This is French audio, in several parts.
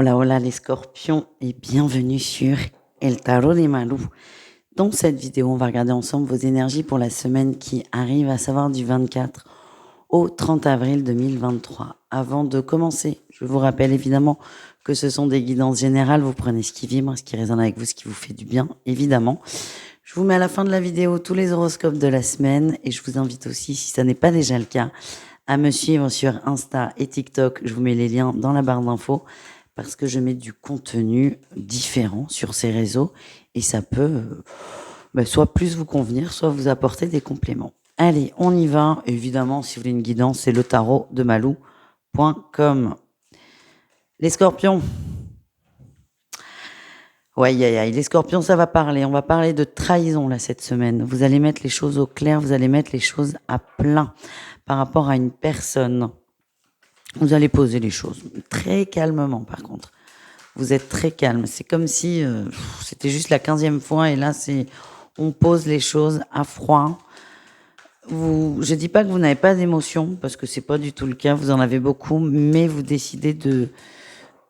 Hola, hola les scorpions et bienvenue sur El Tarot des Malou. Dans cette vidéo, on va regarder ensemble vos énergies pour la semaine qui arrive, à savoir du 24 au 30 avril 2023. Avant de commencer, je vous rappelle évidemment que ce sont des guidances générales. Vous prenez ce qui vibre, ce qui résonne avec vous, ce qui vous fait du bien, évidemment. Je vous mets à la fin de la vidéo tous les horoscopes de la semaine et je vous invite aussi, si ça n'est pas déjà le cas, à me suivre sur Insta et TikTok. Je vous mets les liens dans la barre d'infos parce que je mets du contenu différent sur ces réseaux et ça peut soit plus vous convenir, soit vous apporter des compléments. Allez, on y va. Évidemment, si vous voulez une guidance, c'est le tarot de malou.com. Les scorpions. Ouais, les scorpions, ça va parler. On va parler de trahison là cette semaine. Vous allez mettre les choses au clair, vous allez mettre les choses à plein par rapport à une personne. Vous allez poser les choses très calmement par contre. Vous êtes très calme. C'est comme si c'était juste la 15e fois et là, on pose les choses à froid. Je dis pas que vous n'avez pas d'émotion parce que c'est pas du tout le cas. Vous en avez beaucoup, mais vous décidez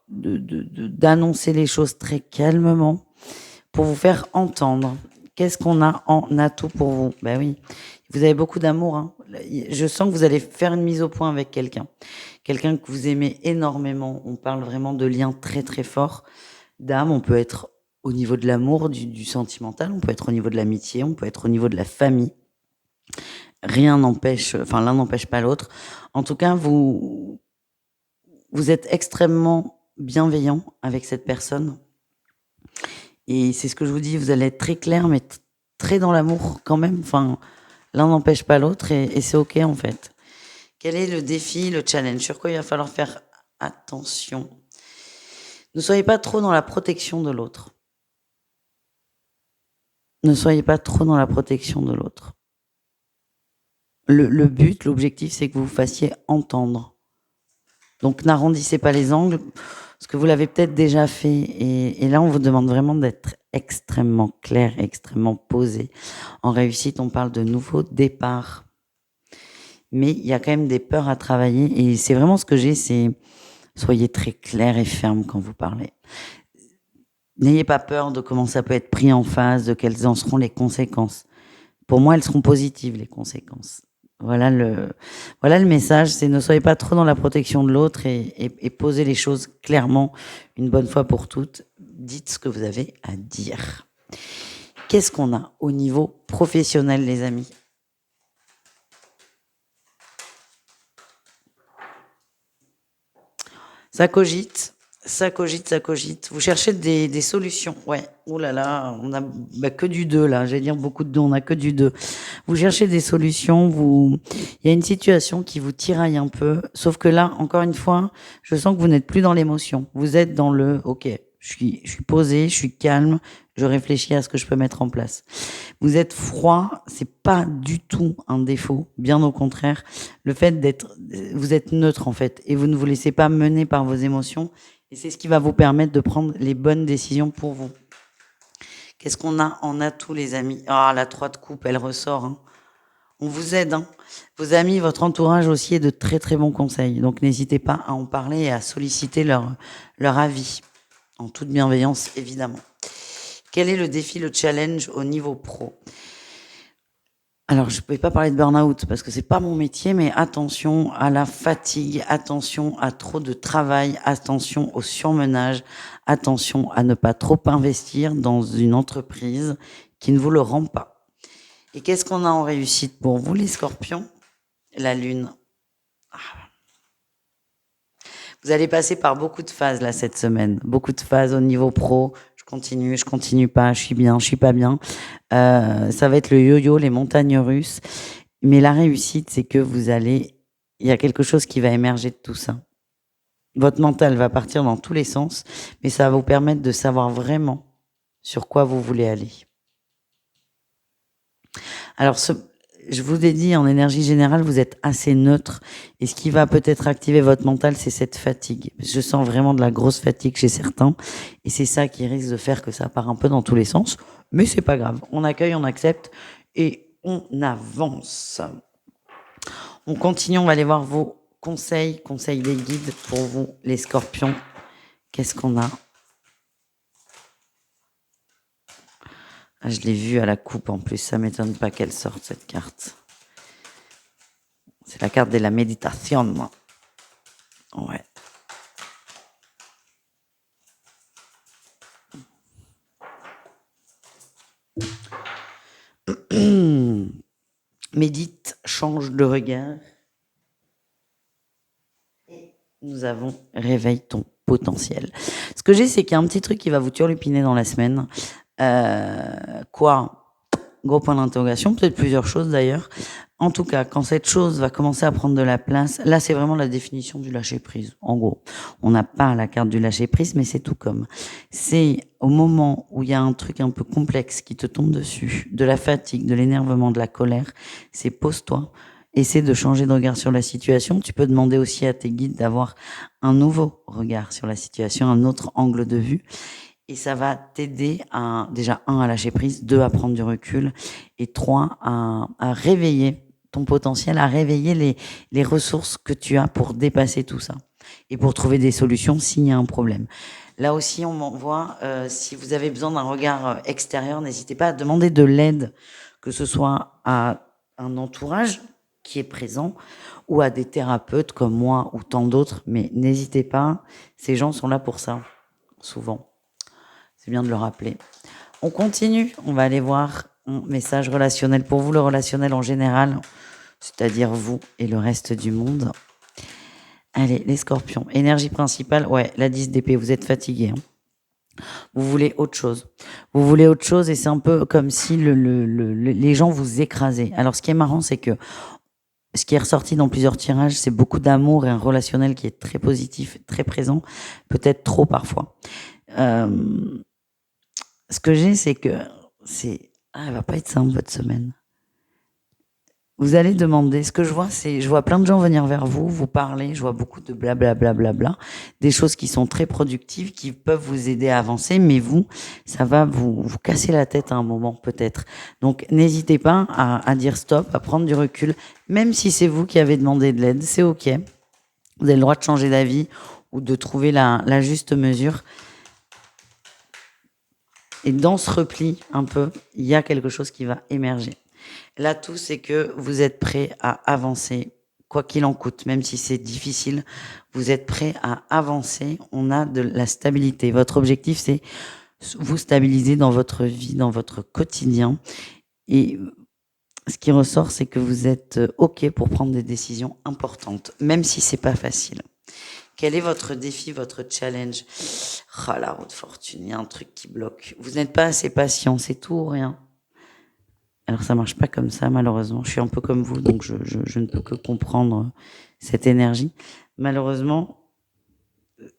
d'annoncer les choses très calmement pour vous faire entendre. Qu'est-ce qu'on a en atout pour vous? Ben oui, vous avez beaucoup d'amour. Hein. Je sens que vous allez faire une mise au point avec quelqu'un. Quelqu'un que vous aimez énormément. On parle vraiment de liens très très forts d'âme. On peut être au niveau de l'amour, du sentimental. On peut être au niveau de l'amitié. On peut être au niveau de la famille. Rien n'empêche, enfin l'un n'empêche pas l'autre. En tout cas, vous êtes extrêmement bienveillant avec cette personne. Et c'est ce que je vous dis, vous allez être très clair, mais très dans l'amour quand même. Enfin, l'un n'empêche pas l'autre et c'est ok en fait. Quel est le défi, le challenge? Sur quoi il va falloir faire attention? Ne soyez pas trop dans la protection de l'autre. Ne soyez pas trop dans la protection de l'autre. Le but, l'objectif, c'est que vous vous fassiez entendre. Donc n'arrondissez pas les angles, parce que vous l'avez peut-être déjà fait. Et là, on vous demande vraiment d'être extrêmement clair, extrêmement posé. En réussite, on parle de nouveau départ. Mais il y a quand même des peurs à travailler. Et c'est vraiment ce que j'ai, c'est soyez très clair et ferme quand vous parlez. N'ayez pas peur de comment ça peut être pris en face, de quelles en seront les conséquences. Pour moi, elles seront positives, les conséquences. Voilà le message, c'est ne soyez pas trop dans la protection de l'autre et posez les choses clairement une bonne fois pour toutes. Dites ce que vous avez à dire. Qu'est-ce qu'on a au niveau professionnel, les amis? Ça cogite, ça cogite, ça cogite. Vous cherchez des solutions. Ouais. Ouh là là, on a que du 2 là. J'allais dire beaucoup de 2, on a que du 2. Vous cherchez des solutions, il y a une situation qui vous tiraille un peu. Sauf que là, encore une fois, je sens que vous n'êtes plus dans l'émotion. Vous êtes dans le, ok, je suis posé, je suis calme, je réfléchis à ce que je peux mettre en place. Vous êtes froid, c'est pas du tout un défaut, bien au contraire. Le fait vous êtes neutre en fait, et vous ne vous laissez pas mener par vos émotions, et c'est ce qui va vous permettre de prendre les bonnes décisions pour vous. Qu'est-ce qu'on a en atout, les amis? Ah, la 3 de coupe, elle ressort. Hein. On vous aide. Hein. Vos amis, votre entourage aussi est de très très bons conseils. Donc n'hésitez pas à en parler et à solliciter leur avis. En toute bienveillance, évidemment. Quel est le défi, le challenge au niveau pro? Alors, je ne pouvais pas parler de burn-out parce que c'est pas mon métier, mais attention à la fatigue, attention à trop de travail, attention au surmenage, attention à ne pas trop investir dans une entreprise qui ne vous le rend pas. Et qu'est-ce qu'on a en réussite pour vous, les scorpions? La lune. Vous allez passer par beaucoup de phases là cette semaine, beaucoup de phases au niveau pro. Je continue pas, je suis bien, je suis pas bien. Ça va être le yo-yo, les montagnes russes. Mais la réussite, c'est que il y a quelque chose qui va émerger de tout ça. Votre mental va partir dans tous les sens, mais ça va vous permettre de savoir vraiment sur quoi vous voulez aller. Alors, je vous ai dit, en énergie générale, vous êtes assez neutre. Et ce qui va peut-être activer votre mental, c'est cette fatigue. Je sens vraiment de la grosse fatigue chez certains. Et c'est ça qui risque de faire que ça part un peu dans tous les sens. Mais c'est pas grave. On accueille, on accepte et on avance. On continue, on va aller voir vos conseils des guides pour vous, les scorpions. Qu'est-ce qu'on a? Ah, je l'ai vue à la coupe en plus, ça m'étonne pas qu'elle sorte cette carte. C'est la carte de la méditation. Ouais. Médite, change de regard. Et nous avons réveille ton potentiel. Ce que j'ai, c'est qu'il y a un petit truc qui va vous turlupiner dans la semaine. Quoi? Gros point d'interrogation, peut-être plusieurs choses d'ailleurs. En tout cas, quand cette chose va commencer à prendre de la place, là c'est vraiment la définition du lâcher prise. En gros, on n'a pas la carte du lâcher prise, mais c'est tout comme. C'est au moment où il y a un truc un peu complexe qui te tombe dessus, de la fatigue, de l'énervement, de la colère, c'est pose-toi, essaie de changer de regard sur la situation. Tu peux demander aussi à tes guides d'avoir un nouveau regard sur la situation, un autre angle de vue. Et ça va t'aider à, déjà, à lâcher prise, deux, à prendre du recul, et trois, à réveiller ton potentiel, à réveiller les ressources que tu as pour dépasser tout ça et pour trouver des solutions s'il y a un problème. Là aussi, on m'envoie, si vous avez besoin d'un regard extérieur, n'hésitez pas à demander de l'aide, que ce soit à un entourage qui est présent ou à des thérapeutes comme moi ou tant d'autres, mais n'hésitez pas, ces gens sont là pour ça, souvent. C'est bien de le rappeler. On continue, on va aller voir un message relationnel pour vous, le relationnel en général, c'est-à-dire vous et le reste du monde. Allez, les scorpions. Énergie principale, ouais, la 10 d'épée, vous êtes fatigué. Vous voulez autre chose. Vous voulez autre chose et c'est un peu comme si les gens vous écrasaient. Alors ce qui est marrant, c'est que ce qui est ressorti dans plusieurs tirages, c'est beaucoup d'amour et un relationnel qui est très positif, très présent, peut-être trop parfois. Ce que j'ai, c'est que elle va pas être simple votre semaine. Vous allez demander, ce que je vois, c'est, je vois plein de gens venir vers vous, vous parler, je vois beaucoup de blablabla, des choses qui sont très productives, qui peuvent vous aider à avancer, mais vous, ça va vous casser la tête à un moment, peut-être. Donc, n'hésitez pas à dire stop, à prendre du recul, même si c'est vous qui avez demandé de l'aide, c'est ok. Vous avez le droit de changer d'avis ou de trouver la juste mesure. Et dans ce repli, un peu, il y a quelque chose qui va émerger. Là, tout, c'est que vous êtes prêt à avancer, quoi qu'il en coûte, même si c'est difficile, vous êtes prêt à avancer. On a de la stabilité. Votre objectif, c'est vous stabiliser dans votre vie, dans votre quotidien. Et ce qui ressort, c'est que vous êtes OK pour prendre des décisions importantes, même si c'est pas facile. Quel est votre défi, votre challenge? Ah, la roue de fortune, il y a un truc qui bloque. Vous n'êtes pas assez patient, c'est tout ou rien. Alors ça marche pas comme ça, malheureusement. Je suis un peu comme vous, donc je ne peux que comprendre cette énergie. Malheureusement,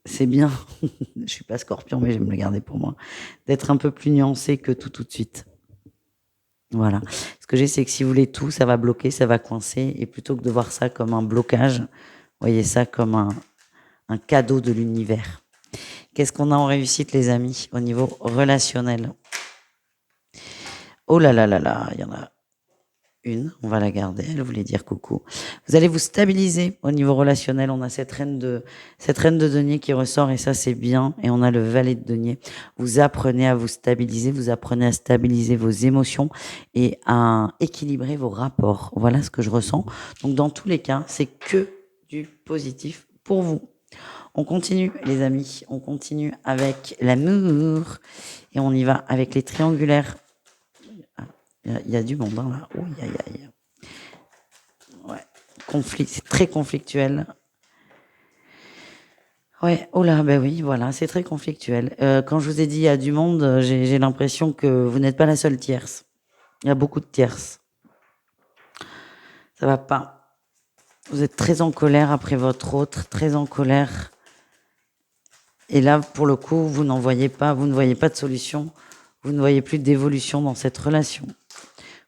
c'est bien, je suis pas scorpion, mais j'aime le garder pour moi, d'être un peu plus nuancé que tout de suite. Voilà. Ce que j'ai, c'est que si vous voulez tout, ça va bloquer, ça va coincer, et plutôt que de voir ça comme un blocage, voyez ça comme un cadeau de l'univers. Qu'est-ce qu'on a en réussite, les amis, au niveau relationnel? Oh là là là là, il y en a une, on va la garder, elle voulait dire coucou. Vous allez vous stabiliser au niveau relationnel. On a cette reine de denier qui ressort et ça c'est bien. Et on a le valet de denier. Vous apprenez à vous stabiliser, vous apprenez à stabiliser vos émotions et à équilibrer vos rapports. Voilà ce que je ressens. Donc dans tous les cas, c'est que du positif pour vous. On continue les amis, on continue avec l'amour et on y va avec les triangulaires. Il y a du monde hein, là. Oh, ouais. Conflit, c'est très conflictuel. Ouais, oh là, ben oui, voilà, c'est très conflictuel. Quand je vous ai dit il y a du monde, j'ai l'impression que vous n'êtes pas la seule tierce. Il y a beaucoup de tierces. Ça va pas. Vous êtes très en colère après votre autre, très en colère. Et là, pour le coup, vous n'en voyez pas, vous ne voyez pas de solution. Vous ne voyez plus d'évolution dans cette relation.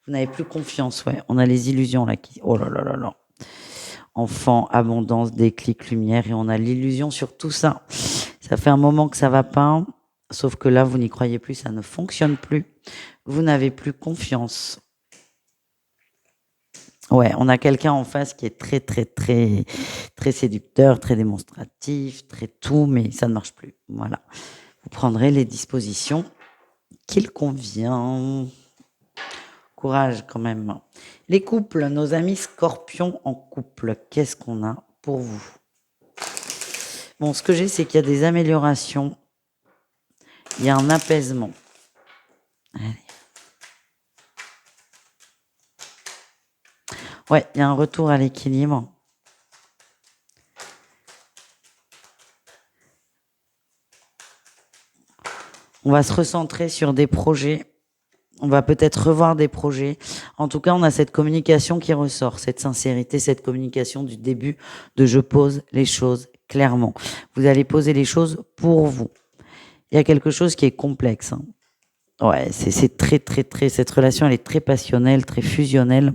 Vous n'avez plus confiance, ouais. On a les illusions là qui. Oh là là là là. Enfant, abondance, déclic, lumière, et on a l'illusion sur tout ça. Ça fait un moment que ça va pas, sauf que là, vous n'y croyez plus, ça ne fonctionne plus. Vous n'avez plus confiance. Ouais, on a quelqu'un en face qui est très, très, très, très séducteur, très démonstratif, très tout, mais ça ne marche plus. Voilà. Vous prendrez les dispositions qu'il convient. Courage quand même. Les couples, nos amis scorpions en couple, qu'est-ce qu'on a pour vous? Bon, ce que j'ai, c'est qu'il y a des améliorations, il y a un apaisement. Allez. Ouais, il y a un retour à l'équilibre. On va se recentrer sur des projets. On va peut-être revoir des projets. En tout cas, on a cette communication qui ressort, cette sincérité, cette communication du début de je pose les choses clairement. Vous allez poser les choses pour vous. Il y a quelque chose qui est complexe. Hein. Ouais, c'est très, très, très, cette relation, elle est très passionnelle, très fusionnelle.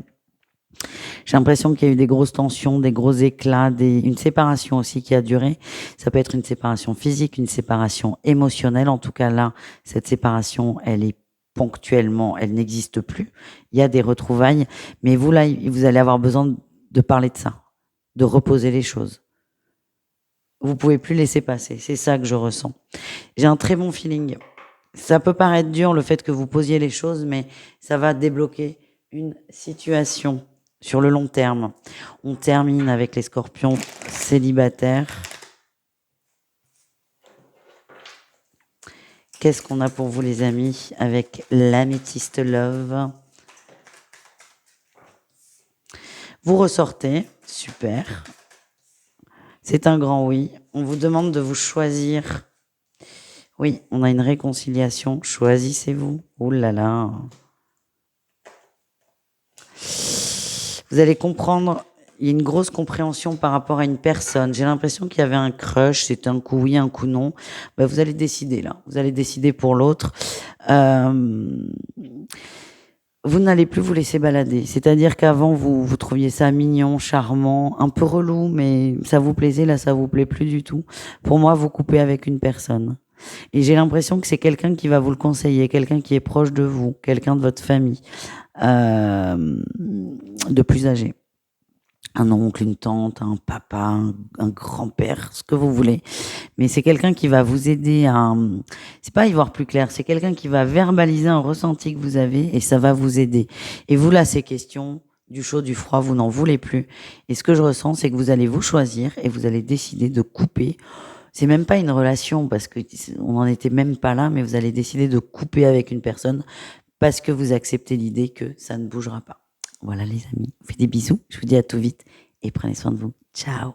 J'ai l'impression qu'il y a eu des grosses tensions, des gros éclats, une séparation aussi qui a duré. Ça peut être une séparation physique, une séparation émotionnelle. En tout cas, là, cette séparation, elle est ponctuellement, elle n'existe plus. Il y a des retrouvailles, mais vous, là, vous allez avoir besoin de parler de ça, de reposer les choses. Vous pouvez plus laisser passer. C'est ça que je ressens. J'ai un très bon feeling. Ça peut paraître dur, le fait que vous posiez les choses, mais ça va débloquer une situation sur le long terme. On termine avec les scorpions célibataires. Qu'est-ce qu'on a pour vous, les amis, avec l'améthyste love? Vous ressortez, super. C'est un grand oui. On vous demande de vous choisir. Oui, on a une réconciliation. Choisissez-vous. Ouh là là. Vous allez comprendre, il y a une grosse compréhension par rapport à une personne. J'ai l'impression qu'il y avait un crush, c'est un coup oui, un coup non. Ben, vous allez décider là. Vous allez décider pour l'autre. Vous n'allez plus vous laisser balader. C'est-à-dire qu'avant, vous trouviez ça mignon, charmant, un peu relou, mais ça vous plaisait, là, ça vous plaît plus du tout. Pour moi, vous coupez avec une personne. Et j'ai l'impression que c'est quelqu'un qui va vous le conseiller, quelqu'un qui est proche de vous, quelqu'un de votre famille, de plus âgé. Un oncle, une tante, un papa, un grand-père, ce que vous voulez. Mais c'est quelqu'un qui va vous aider à, c'est pas y voir plus clair, c'est quelqu'un qui va verbaliser un ressenti que vous avez et ça va vous aider. Et vous, là, ces questions du chaud, du froid, vous n'en voulez plus. Et ce que je ressens, c'est que vous allez vous choisir et vous allez décider de couper. C'est même pas une relation parce que on n'en était même pas là, mais vous allez décider de couper avec une personne parce que vous acceptez l'idée que ça ne bougera pas. Voilà les amis, je vous fais des bisous, je vous dis à tout vite et prenez soin de vous. Ciao.